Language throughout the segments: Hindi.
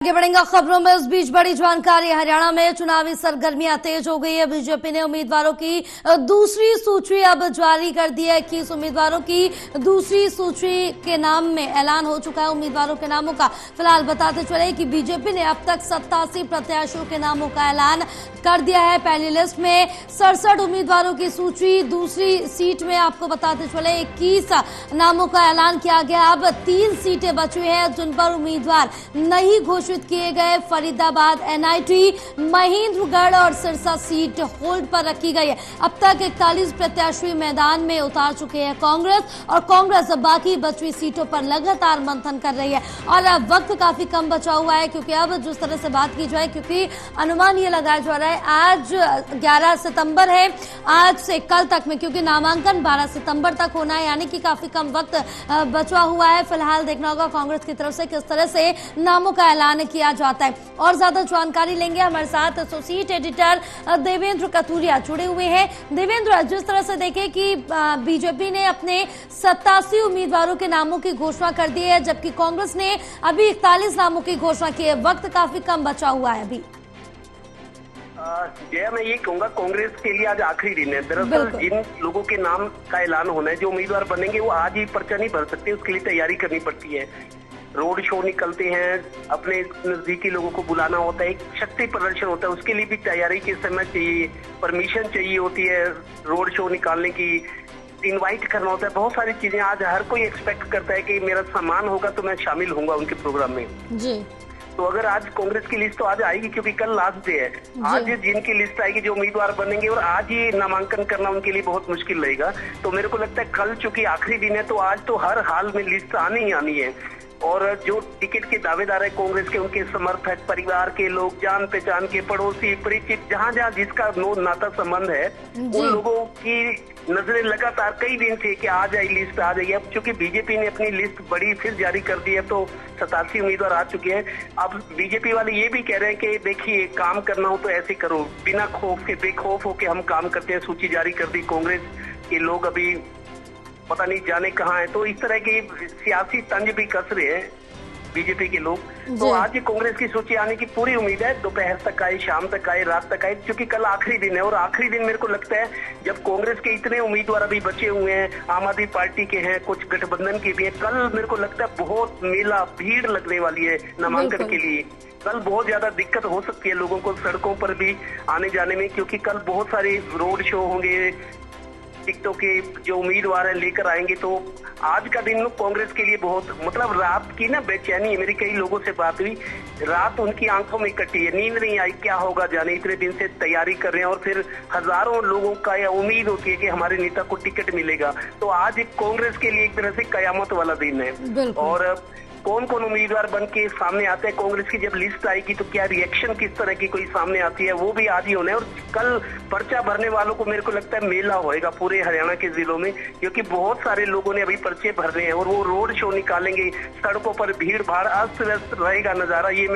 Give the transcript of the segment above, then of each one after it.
आगे बढ़ेंगे खबरों में। इस बीच बड़ी जानकारी, हरियाणा में चुनावी सरगर्मियां तेज हो गई है। बीजेपी ने उम्मीदवारों की दूसरी सूची अब जारी कर दी है। 21 उम्मीदवारों की दूसरी सूची के नाम में ऐलान हो चुका है। उम्मीदवारों के नामों का फिलहाल बताते चले कि बीजेपी ने अब तक 87 प्रत्याशियों के नामों का ऐलान कर दिया है। पहली लिस्ट में 67 उम्मीदवारों की सूची, दूसरी सीट में आपको बताते चले 21 नामों का ऐलान किया गया। अब 3 सीटें बची हैं जिन पर उम्मीदवार नहीं घोषित किए गए। फरीदाबाद, एनआईटी, महेंद्रगढ़ और सिरसा सीट होल्ड पर रखी गई है। अब तक 41 प्रत्याशी मैदान में उतार चुके हैं कांग्रेस बाकी बची सीटों पर लगातार मंथन कर रही है। और अब वक्त काफी कम बचा हुआ है, क्योंकि अब जिस तरह से बात की जाए, क्योंकि अनुमान ये लगाया जा रहा है आज 11 सितंबर है, आज से कल तक में, क्योंकि नामांकन 12 सितंबर तक होना है, यानी कि काफी कम वक्त बचा हुआ है। फिलहाल देखना होगा कांग्रेस की तरफ से किस तरह से नामों का ऐलान किया जाता है। और ज्यादा जानकारी लेंगे, हमारे साथ एसोसिएट एडिटर देवेंद्र कथुरिया जुड़े हुए हैं। देवेंद्र, जिस तरह से देखें कि बीजेपी ने अपने 87 उम्मीदवारों के नामों की घोषणा कर दी है, जबकि कांग्रेस ने अभी 41 नामों की घोषणा की है। वक्त काफी कम बचा हुआ है अभी। जया, मैं ये कहूंगा कांग्रेस के लिए आज आखिरी दिन है। दरअसल जिन लोगों के नाम का ऐलान होना है, जो उम्मीदवार बनेंगे, वो आज ही पर्चा नहीं भर सकते। उसके लिए तैयारी करनी पड़ती है। रोड शो निकलते हैं, अपने नजदीकी लोगों को बुलाना होता है, एक शक्ति प्रदर्शन होता है, उसके लिए भी तैयारी के समय चाहिए, परमिशन चाहिए होती है, रोड शो निकालने की, इनवाइट करना होता है, बहुत सारी चीजें। आज हर कोई एक्सपेक्ट करता है कि मेरा सम्मान होगा तो मैं शामिल होऊंगा उनके प्रोग्राम में जी। तो अगर आज कांग्रेस की लिस्ट तो आज आएगी, क्योंकि कल लास्ट डे है। आज जिनकी लिस्ट आएगी, जो उम्मीदवार बनेंगे, और आज ही नामांकन करना उनके लिए बहुत मुश्किल रहेगा। तो मेरे को लगता है कल चूंकि आखिरी दिन है, तो आज तो हर हाल में लिस्ट आनी ही आनी है। और जो टिकट के दावेदार है कांग्रेस के, उनके समर्थक, परिवार के लोग, जान पहचान के, पड़ोसी, परिचित, जहाँ जहाँ जिसका नाता संबंध है, उन लोगों की नजरें लगातार कई दिन से कि आ जाए लिस्ट, आ जाइए। अब चूंकि बीजेपी ने अपनी लिस्ट बड़ी फिर जारी कर दी है, तो 87 उम्मीदवार आ चुके हैं। अब बीजेपी वाले ये भी कह रहे हैं कि देखिए, काम करना हो तो ऐसे करो, बिना खौफ के, बेखौफ होके हम काम करते हैं। सूची जारी कर दी, कांग्रेस के लोग अभी पता नहीं जाने कहाँ है। तो इस तरह की सियासी तंज भी कस रहे हैं बीजेपी के लोग। तो आज कांग्रेस की सूची आने की पूरी उम्मीद है। दोपहर तक आए, शाम तक आए, रात तक आए, क्योंकि कल आखिरी दिन है। और आखिरी दिन मेरे को लगता है जब कांग्रेस के इतने उम्मीदवार अभी बचे हुए हैं, आम आदमी पार्टी के हैं, कुछ गठबंधन के भी हैं, कल मेरे को लगता है बहुत मेला, भीड़ लगने वाली है नामांकन के लिए। कल बहुत ज्यादा दिक्कत हो सकती है लोगों को सड़कों पर भी आने जाने में, क्योंकि कल बहुत सारे रोड शो होंगे, टिकटों के जो उम्मीदवार है लेकर आएंगे। तो आज का दिन कांग्रेस के लिए बहुत, मतलब रात की ना बेचैनी है। मेरी कई लोगों से बात हुई, रात उनकी आंखों में कटी है, नींद नहीं आई, क्या होगा जाने। इतने दिन से तैयारी कर रहे हैं, और फिर हजारों लोगों का यह उम्मीद होती है कि हमारे नेता को टिकट मिलेगा। तो आज कांग्रेस के लिए एक तरह से कयामत वाला दिन है। और कौन कौन उम्मीदवार बन के सामने आते हैं, कांग्रेस की जब लिस्ट आएगी तो क्या रिएक्शन किस तरह की कोई सामने आती है, वो भी आज ही होना है। और कल पर्चा भरने वालों को मेरे को लगता है मेला होएगा पूरे हरियाणा के जिलों में, क्योंकि बहुत सारे लोगों ने अभी पर्चे भर रहे हैं और वो रोड शो निकालेंगे। सड़कों पर भीड़ भाड़, अस्त व्यस्त रहेगा नजारा। ये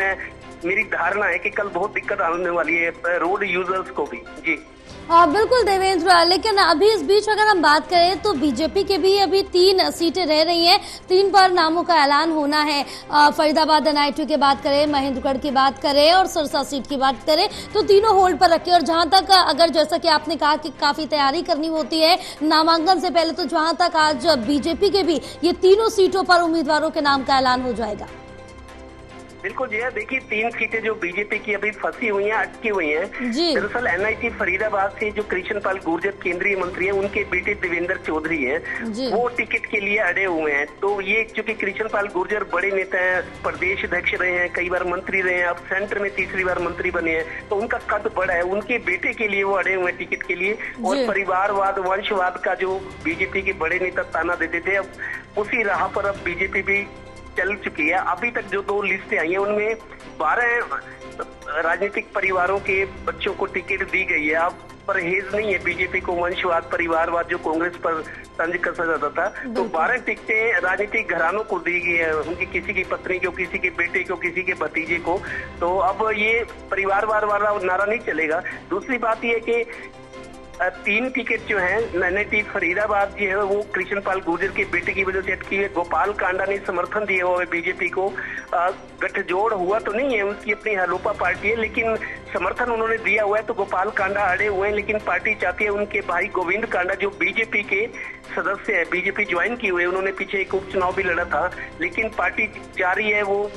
मेरी धारणा है कि कल बहुत दिक्कत आने वाली है रोड यूजर्स को भी जी। बिल्कुल देवेंद्र, लेकिन अभी इस बीच अगर हम बात करें तो बीजेपी के भी अभी 3 सीटें रह रही हैं, 3 पर नामों का ऐलान होना है। फरीदाबाद, एनआईटी की बात करें, महेंद्रगढ़ की बात करें और सिरसा सीट की बात करें, तो तीनों होल्ड पर रखे। और जहां तक, अगर जैसा कि आपने कहा कि काफी तैयारी करनी होती है नामांकन से पहले, तो जहां तक आज बीजेपी के भी ये तीनों सीटों पर उम्मीदवारों के नाम का ऐलान हो जाएगा। बिल्कुल जी, देखिए 3 सीटें जो बीजेपी की अभी फंसी हुई हैं, अटकी हुई हैं। दरअसल एनआईटी फरीदाबाद से जो कृष्णपाल गुर्जर केंद्रीय मंत्री हैं, उनके बेटे देवेंद्र चौधरी हैं, वो टिकट के लिए अड़े हुए हैं। तो ये चूंकि कृष्णपाल गुर्जर बड़े नेता हैं, प्रदेश अध्यक्ष रहे हैं, कई बार मंत्री रहे हैं, अब सेंटर में तीसरी बार मंत्री बने हैं, तो उनका कद बड़ा है। उनके बेटे के लिए वो अड़े हुए हैं टिकट के लिए। और परिवारवाद, वंशवाद का जो बीजेपी के बड़े नेता ताना देते थे, अब उसी राह पर अब बीजेपी भी चल चुकी है। अभी तक जो 2 लिस्टें आई हैं, उनमें 12 राजनीतिक परिवारों के बच्चों को टिकट दी गई है। अब परहेज नहीं है बीजेपी को वंशवाद, परिवारवाद जो कांग्रेस पर तंज कसा जाता था। तो 12 टिकटें राजनीतिक घरानों को दी गई है, उनकी किसी की पत्नी को, किसी के बेटे को, किसी के भतीजे को। तो अब ये परिवारवाद वाला नारा नहीं चलेगा। दूसरी बात यह कि 3 टिकट जो है नैनेटी फरीदाबाद जो है वो कृष्ण पाल गुर्जर के बेटे की वजह से अटकी है। गोपाल कांडा ने समर्थन दिया हुआ है बीजेपी को। गठजोड़ हुआ तो नहीं है, उसकी अपनी हलोपा पार्टी है, लेकिन समर्थन उन्होंने दिया हुआ है। तो गोपाल कांडा अड़े हुए हैं, लेकिन पार्टी चाहती है उनके भाई गोविंद कांडा जो बीजेपी के सदस्य है, बीजेपी ज्वाइन किए हुए, उन्होंने पीछे एक उपचुनाव भी लड़ा था, लेकिन पार्टी चाह रही है वो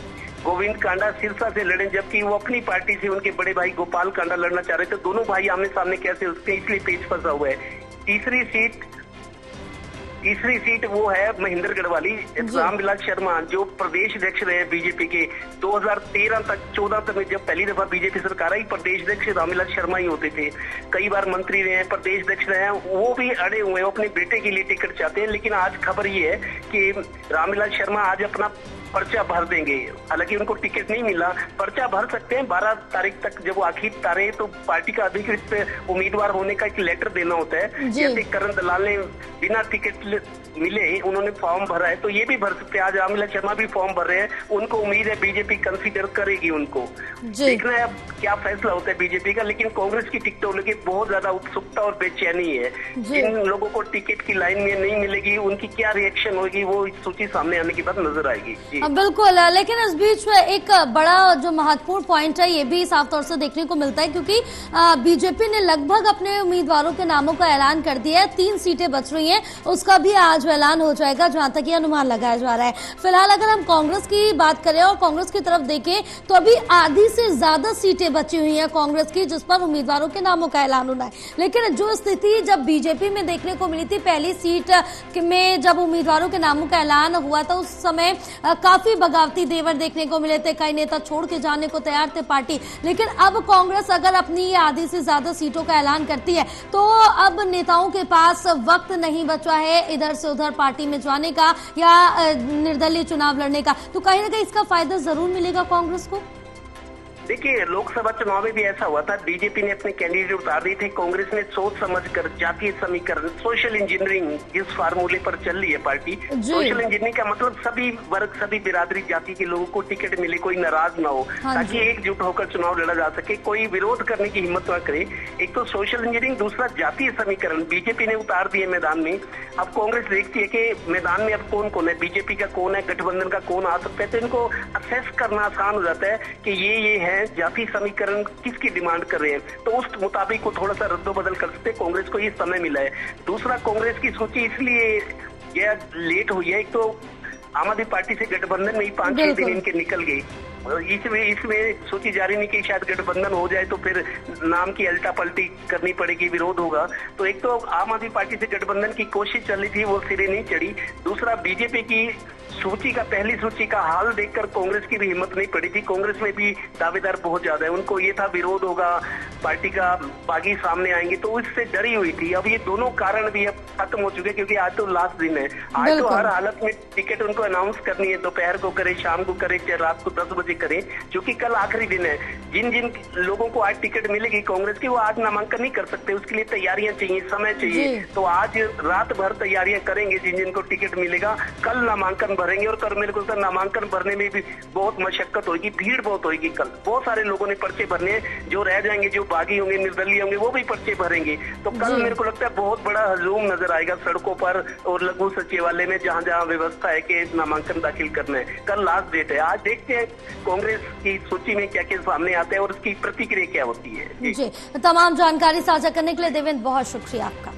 गोविंद कांडा सिरसा से लड़े, जबकि वो अपनी पार्टी से उनके बड़े भाई गोपाल कांडा लड़ना चाह रहे थे। दोनों भाई आमने सामने कैसे उसके, इसलिए पेच फंसा हुआ है। तीसरी सीट वो है महेंद्रगढ़ वाली। रामविलास शर्मा जो प्रदेश अध्यक्ष रहे बीजेपी के 2013 तक 14 तक में, जब पहली दफा बीजेपी सरकार आई, प्रदेश अध्यक्ष रामविलास शर्मा ही होते थे। कई बार मंत्री रहे हैं, प्रदेश अध्यक्ष रहे हैं, वो भी अड़े हुए हैं, वो अपने बेटे के लिए टिकट चाहते हैं। लेकिन आज खबर ये है कि रामविलास शर्मा आज अपना पर्चा भर देंगे। हालांकि उनको टिकट नहीं मिला, पर्चा भर सकते हैं 12 तारीख तक। जब वो आखिर तारे तो पार्टी का अधिकृत उम्मीदवार होने का एक लेटर देना होता है। जैसे करण दलाल ने बिना टिकट मिले उन्होंने फॉर्म भरा है, तो ये भी भर सकते हैं। आज रामविलास शर्मा भी फॉर्म भर रहे हैं, उनको उम्मीद है बीजेपी कंसीडर करेगी उनको। देखना है अब क्या फैसला होता है बीजेपी का। लेकिन कांग्रेस की टिकटों लेके बहुत ज्यादा उत्सुकता और बेचैनी है। जिन लोगों को टिकट की लाइन में नहीं मिलेगी उनकी क्या रिएक्शन होगी, वो इस सूची सामने आने के बाद नजर आएगी। बिल्कुल, लेकिन इस बीच में एक बड़ा जो महत्वपूर्ण पॉइंट है ये भी साफ तौर से देखने को मिलता है, क्योंकि बीजेपी ने लगभग अपने उम्मीदवारों के नामों का ऐलान कर दिया है। 3 सीटें बच रही हैं, उसका भी आज ऐलान हो जाएगा, जहां तक ये अनुमान लगाया जा रहा है। फिलहाल अगर हम कांग्रेस की बात करें और कांग्रेस की तरफ देखें तो अभी आधी से ज्यादा सीटें बची हुई हैं कांग्रेस की, जिस पर उम्मीदवारों के नामों का ऐलान होना है। लेकिन जो स्थिति जब बीजेपी में देखने को मिली थी, पहली सीट में जब उम्मीदवारों के नामों का ऐलान हुआ था, उस समय काफी बगावती देवर देखने को मिले थे। कई नेता छोड़ के जाने को तैयार थे पार्टी। लेकिन अब कांग्रेस अगर अपनी आधी से ज्यादा सीटों का ऐलान करती है तो अब नेताओं के पास वक्त नहीं बचा है इधर से उधर पार्टी में जाने का या निर्दलीय चुनाव लड़ने का। तो कहीं ना कहीं इसका फायदा जरूर मिलेगा कांग्रेस को। देखिए, लोकसभा चुनाव में भी ऐसा हुआ था, बीजेपी ने अपने कैंडिडेट उतार दिए थे, कांग्रेस ने सोच समझकर जातीय समीकरण, सोशल इंजीनियरिंग जिस फार्मूले पर चल रही है पार्टी। सोशल इंजीनियरिंग का मतलब सभी वर्ग, सभी बिरादरी जाति के लोगों को टिकट मिले, कोई नाराज ना हो, ताकि एकजुट होकर चुनाव लड़ा जा सके, कोई विरोध करने की हिम्मत ना करे। एक तो सोशल इंजीनियरिंग, दूसरा जातीय समीकरण बीजेपी ने उतार दिए मैदान में। अब कांग्रेस देखती है कि मैदान में अब कौन कौन है, बीजेपी का कौन है, गठबंधन का कौन आ सकता है, तो इनको असेस करना आसान हो जाता है कि ये है जाति समीकरण किसकी डिमांड कर रहे हैं, तो उस मुताबिक को थोड़ा सा रद्दोबदल कर सकते हैं। कांग्रेस को ये समय मिला है। दूसरा, कांग्रेस की सूची इसलिए यह लेट हुई है, एक तो आम आदमी पार्टी से गठबंधन में ही 5-6 दिन इनके निकल गए। इसमें सूची जारी नहीं की, शायद गठबंधन हो जाए तो फिर नाम की अल्टा पलटी करनी पड़ेगी, विरोध होगा। तो एक तो आम आदमी पार्टी से गठबंधन की कोशिश चल रही थी, वो सिरे नहीं चढ़ी। दूसरा, बीजेपी की सूची का, पहली सूची का हाल देखकर कांग्रेस की भी हिम्मत नहीं पड़ी थी। कांग्रेस में भी दावेदार बहुत ज्यादा है, उनको ये था विरोध होगा, पार्टी का बागी सामने आएंगे, तो उससे डरी हुई थी। अब ये दोनों कारण भी अब खत्म हो चुके, क्योंकि आज तो लास्ट दिन है। आज तो हर हालत में टिकट उनको अनाउंस करनी है, दोपहर को करे, शाम को करे, चाहे रात को 10 बजे करे, क्योंकि कल आखिरी दिन है। जिन जिन लोगों को आज टिकट मिलेगी कांग्रेस की, वो आज नामांकन नहीं कर सकते, उसके लिए तैयारियां चाहिए, समय चाहिए। तो आज रात भर तैयारियां करेंगे जिन जिनको टिकट मिलेगा, कल नामांकन भरेंगे। और कल मेरे को नामांकन भरने में भी बहुत मशक्कत होगी, भीड़ बहुत होगी। कल बहुत सारे लोगों ने पर्चे भरने हैं, जो रह जाएंगे, जो बागी होंगे, निर्दलीय होंगे, वो भी पर्चे भरेंगे। तो कल मेरे को लगता है बहुत बड़ा हजूम नजर आएगा सड़कों पर और लघु सचिवालय में, जहां जहां व्यवस्था है कि नामांकन दाखिल करना है। कल लास्ट डेट है। आज देखते हैं कांग्रेस की सूची में क्या क्या सामने आता है और उसकी प्रतिक्रिया क्या होती है। जी, तमाम जानकारी साझा करने के लिए देवेंद्र बहुत शुक्रिया आपका।